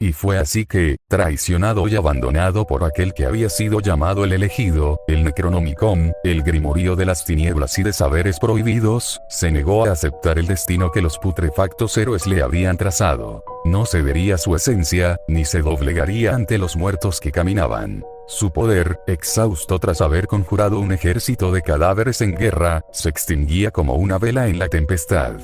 Y fue así que, traicionado y abandonado por aquel que había sido llamado el elegido, el Necronomicon, el grimorio de las tinieblas y de saberes prohibidos, se negó a aceptar el destino que los putrefactos héroes le habían trazado. No cedería a su esencia, ni se doblegaría ante los muertos que caminaban. Su poder, exhausto tras haber conjurado un ejército de cadáveres en guerra, se extinguía como una vela en la tempestad.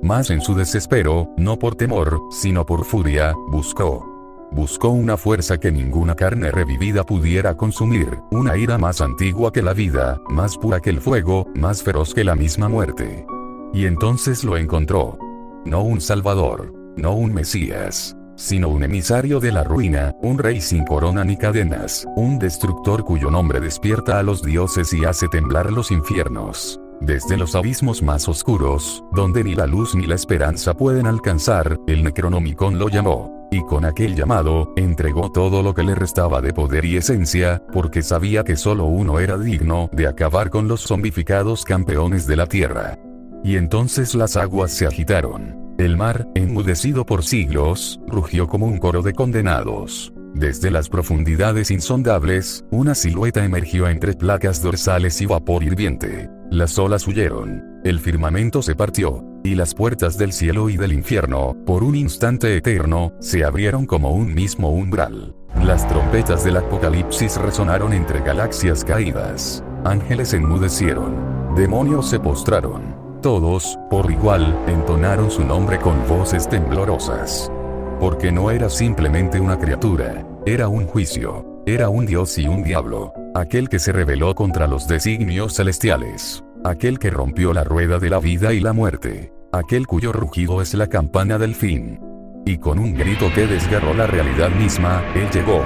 Mas en su desespero, no por temor, sino por furia, buscó una fuerza que ninguna carne revivida pudiera consumir, una ira más antigua que la vida, más pura que el fuego, más feroz que la misma muerte. Y entonces lo encontró. No un salvador, no un mesías, sino un emisario de la ruina, un rey sin corona ni cadenas, un destructor cuyo nombre despierta a los dioses y hace temblar los infiernos. Desde los abismos más oscuros, donde ni la luz ni la esperanza pueden alcanzar, el Necronomicon lo llamó, y con aquel llamado, entregó todo lo que le restaba de poder y esencia, porque sabía que solo uno era digno de acabar con los zombificados campeones de la tierra. Y entonces las aguas se agitaron. El mar, enmudecido por siglos, rugió como un coro de condenados. Desde las profundidades insondables, una silueta emergió entre placas dorsales y vapor hirviente. Las olas huyeron, el firmamento se partió, y las puertas del cielo y del infierno, por un instante eterno, se abrieron como un mismo umbral. Las trompetas del apocalipsis resonaron entre galaxias caídas. Ángeles enmudecieron. Demonios se postraron. Todos, por igual, entonaron su nombre con voces temblorosas. Porque no era simplemente una criatura, era un juicio, era un dios y un diablo, aquel que se rebeló contra los designios celestiales, aquel que rompió la rueda de la vida y la muerte, aquel cuyo rugido es la campana del fin. Y con un grito que desgarró la realidad misma, él llegó.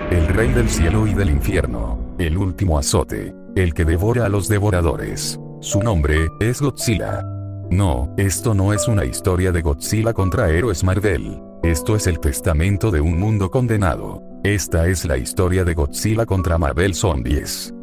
El rey del cielo y del infierno, el último azote, el que devora a los devoradores. Su nombre es Godzilla. No, esto no es una historia de Godzilla contra héroes Marvel. Esto es el testamento de un mundo condenado. Esta es la historia de Godzilla contra Marvel Zombies.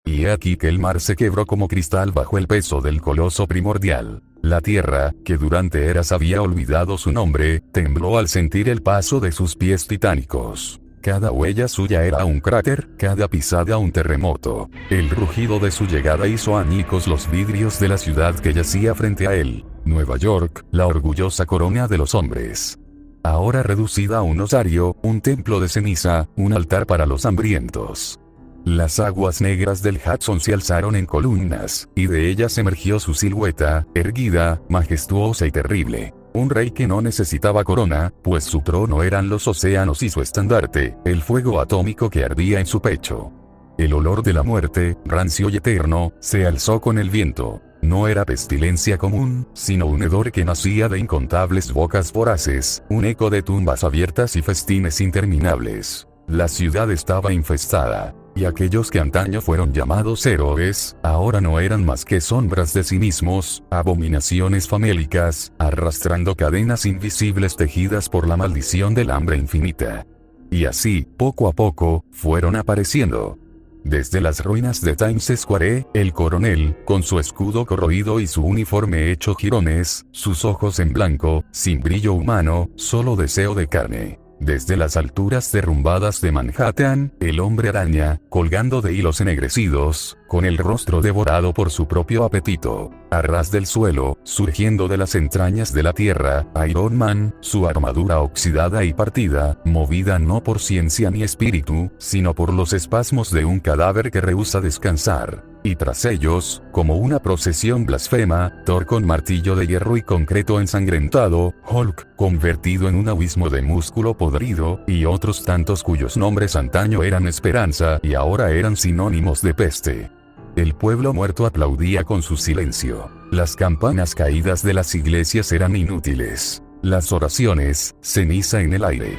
Y he aquí que el mar se quebró como cristal bajo el peso del coloso primordial. La tierra, que durante eras había olvidado su nombre, tembló al sentir el paso de sus pies titánicos. Cada huella suya era un cráter, cada pisada un terremoto. El rugido de su llegada hizo añicos los vidrios de la ciudad que yacía frente a él. Nueva York, la orgullosa corona de los hombres. Ahora reducida a un osario, un templo de ceniza, un altar para los hambrientos. Las aguas negras del Hudson se alzaron en columnas, y de ellas emergió su silueta, erguida, majestuosa y terrible. Un rey que no necesitaba corona, pues su trono eran los océanos y su estandarte, el fuego atómico que ardía en su pecho. El olor de la muerte, rancio y eterno, se alzó con el viento. No era pestilencia común, sino un hedor que nacía de incontables bocas voraces, un eco de tumbas abiertas y festines interminables. La ciudad estaba infestada. Y aquellos que antaño fueron llamados héroes, ahora no eran más que sombras de sí mismos, abominaciones famélicas, arrastrando cadenas invisibles tejidas por la maldición del hambre infinita. Y así, poco a poco, fueron apareciendo. Desde las ruinas de Times Square, el coronel, con su escudo corroído y su uniforme hecho jirones, sus ojos en blanco, sin brillo humano, solo deseo de carne. Desde las alturas derrumbadas de Manhattan, el hombre araña, colgando de hilos ennegrecidos, con el rostro devorado por su propio apetito, a ras del suelo, surgiendo de las entrañas de la tierra, Iron Man, su armadura oxidada y partida, movida no por ciencia ni espíritu, sino por los espasmos de un cadáver que rehúsa descansar. Y tras ellos, como una procesión blasfema, Thor con martillo de hierro y concreto ensangrentado, Hulk, convertido en un abismo de músculo podrido, y otros tantos cuyos nombres antaño eran esperanza y ahora eran sinónimos de peste. El pueblo muerto aplaudía con su silencio. Las campanas caídas de las iglesias eran inútiles. Las oraciones, ceniza en el aire.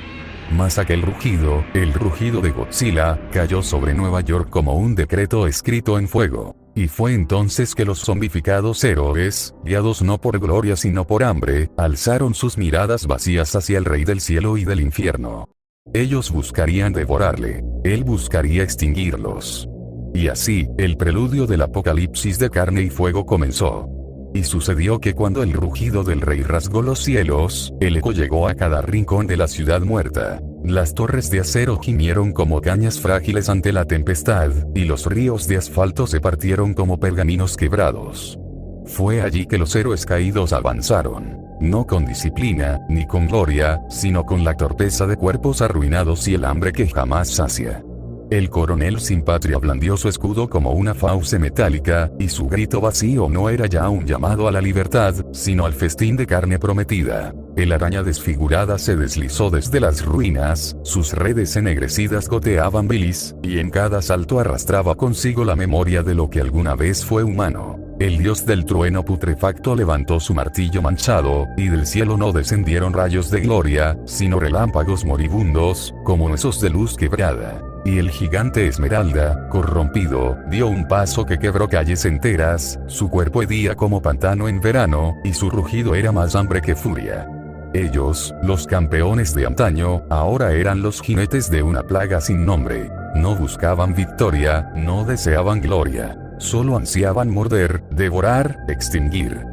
Mas aquel rugido, el rugido de Godzilla, cayó sobre Nueva York como un decreto escrito en fuego. Y fue entonces que los zombificados héroes, guiados no por gloria sino por hambre, alzaron sus miradas vacías hacia el Rey del cielo y del infierno. Ellos buscarían devorarle, él buscaría extinguirlos. Y así, el preludio del apocalipsis de carne y fuego comenzó. Y sucedió que cuando el rugido del rey rasgó los cielos, el eco llegó a cada rincón de la ciudad muerta. Las torres de acero gimieron como cañas frágiles ante la tempestad, y los ríos de asfalto se partieron como pergaminos quebrados. Fue allí que los héroes caídos avanzaron, no con disciplina, ni con gloria, sino con la torpeza de cuerpos arruinados y el hambre que jamás sacia. El coronel sin patria blandió su escudo como una fauce metálica, y su grito vacío no era ya un llamado a la libertad, sino al festín de carne prometida. El araña desfigurada se deslizó desde las ruinas, sus redes ennegrecidas goteaban bilis, y en cada salto arrastraba consigo la memoria de lo que alguna vez fue humano. El dios del trueno putrefacto levantó su martillo manchado, y del cielo no descendieron rayos de gloria, sino relámpagos moribundos, como esos de luz quebrada. Y el gigante Esmeralda, corrompido, dio un paso que quebró calles enteras, su cuerpo hedía como pantano en verano, y su rugido era más hambre que furia. Ellos, los campeones de antaño, ahora eran los jinetes de una plaga sin nombre. No buscaban victoria, no deseaban gloria. Solo ansiaban morder, devorar, extinguir.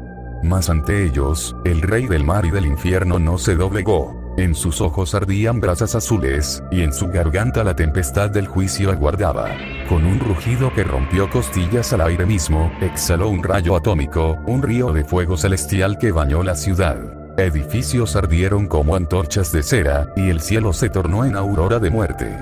Mas ante ellos, el rey del mar y del infierno no se doblegó. En sus ojos ardían brasas azules, y en su garganta la tempestad del juicio aguardaba. Con un rugido que rompió costillas al aire mismo, exhaló un rayo atómico, un río de fuego celestial que bañó la ciudad. Edificios ardieron como antorchas de cera, y el cielo se tornó en aurora de muerte.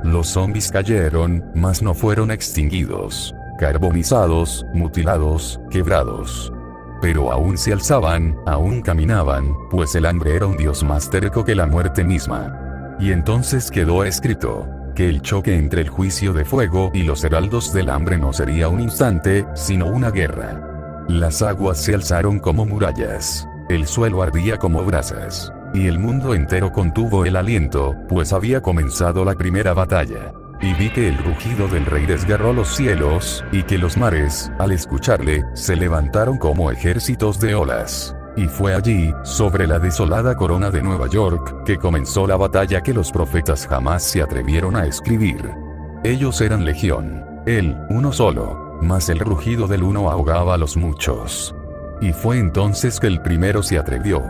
Los zombies cayeron, mas no fueron extinguidos. Carbonizados, mutilados, quebrados. Pero aún se alzaban, aún caminaban, pues el hambre era un dios más terco que la muerte misma. Y entonces quedó escrito, que el choque entre el juicio de fuego y los heraldos del hambre no sería un instante, sino una guerra. Las aguas se alzaron como murallas, el suelo ardía como brasas, y el mundo entero contuvo el aliento, pues había comenzado la primera batalla. Y vi que el rugido del rey desgarró los cielos, y que los mares, al escucharle, se levantaron como ejércitos de olas. Y fue allí, sobre la desolada corona de Nueva York, que comenzó la batalla que los profetas jamás se atrevieron a escribir. Ellos eran legión, él, uno solo, mas el rugido del uno ahogaba a los muchos. Y fue entonces que el primero se atrevió.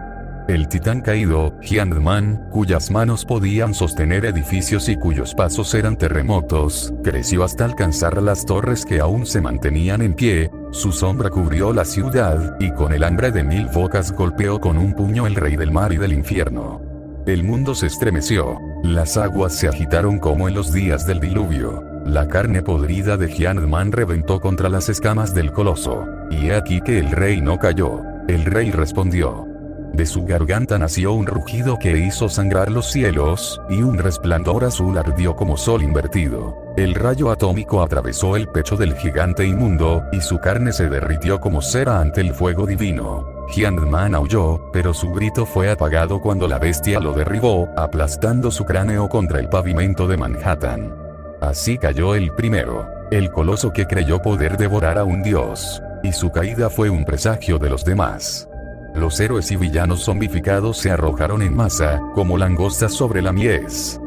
El titán caído, Giant-Man, cuyas manos podían sostener edificios y cuyos pasos eran terremotos, creció hasta alcanzar las torres que aún se mantenían en pie, su sombra cubrió la ciudad, y con el hambre de 1000 bocas golpeó con un puño el rey del mar y del infierno. El mundo se estremeció, las aguas se agitaron como en los días del diluvio, la carne podrida de Giant-Man reventó contra las escamas del coloso, y he aquí que el rey no cayó, el rey respondió. De su garganta nació un rugido que hizo sangrar los cielos, y un resplandor azul ardió como sol invertido. El rayo atómico atravesó el pecho del gigante inmundo, y su carne se derritió como cera ante el fuego divino. Giant-Man aulló, pero su grito fue apagado cuando la bestia lo derribó, aplastando su cráneo contra el pavimento de Manhattan. Así cayó el primero, el coloso que creyó poder devorar a un dios, y su caída fue un presagio de los demás. Los héroes y villanos zombificados se arrojaron en masa, como langostas sobre la mies.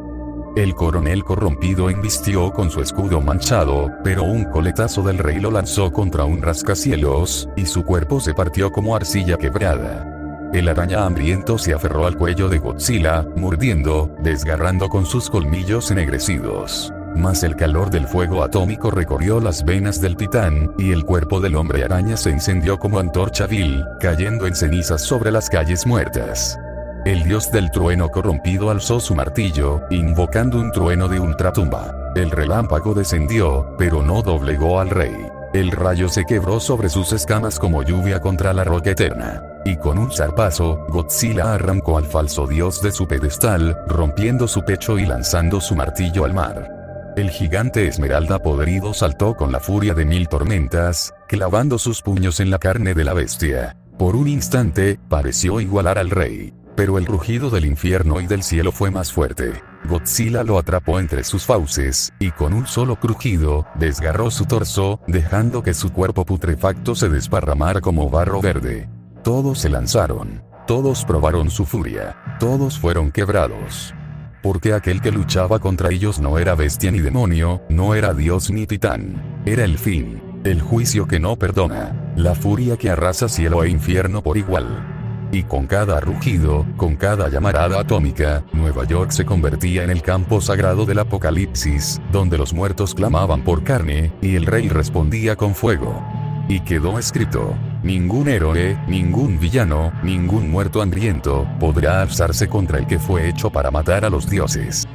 El coronel corrompido embistió con su escudo manchado, pero un coletazo del rey lo lanzó contra un rascacielos, y su cuerpo se partió como arcilla quebrada. El araña hambriento se aferró al cuello de Godzilla, mordiendo, desgarrando con sus colmillos ennegrecidos. Mas el calor del fuego atómico recorrió las venas del titán, y el cuerpo del hombre araña se encendió como antorcha vil, cayendo en cenizas sobre las calles muertas. El dios del trueno corrompido alzó su martillo, invocando un trueno de ultratumba. El relámpago descendió, pero no doblegó al rey. El rayo se quebró sobre sus escamas como lluvia contra la roca eterna. Y con un zarpazo, Godzilla arrancó al falso dios de su pedestal, rompiendo su pecho y lanzando su martillo al mar. El gigante Esmeralda podrido saltó con la furia de 1000 tormentas, clavando sus puños en la carne de la bestia. Por un instante, pareció igualar al rey. Pero el rugido del infierno y del cielo fue más fuerte. Godzilla lo atrapó entre sus fauces, y con un solo crujido, desgarró su torso, dejando que su cuerpo putrefacto se desparramara como barro verde. Todos se lanzaron. Todos probaron su furia. Todos fueron quebrados. Porque aquel que luchaba contra ellos no era bestia ni demonio, no era dios ni titán. Era el fin. El juicio que no perdona. La furia que arrasa cielo e infierno por igual. Y con cada rugido, con cada llamarada atómica, Nueva York se convertía en el campo sagrado del apocalipsis, donde los muertos clamaban por carne, y el rey respondía con fuego. Y quedó escrito: ningún héroe, ningún villano, ningún muerto hambriento, podrá alzarse contra el que fue hecho para matar a los dioses.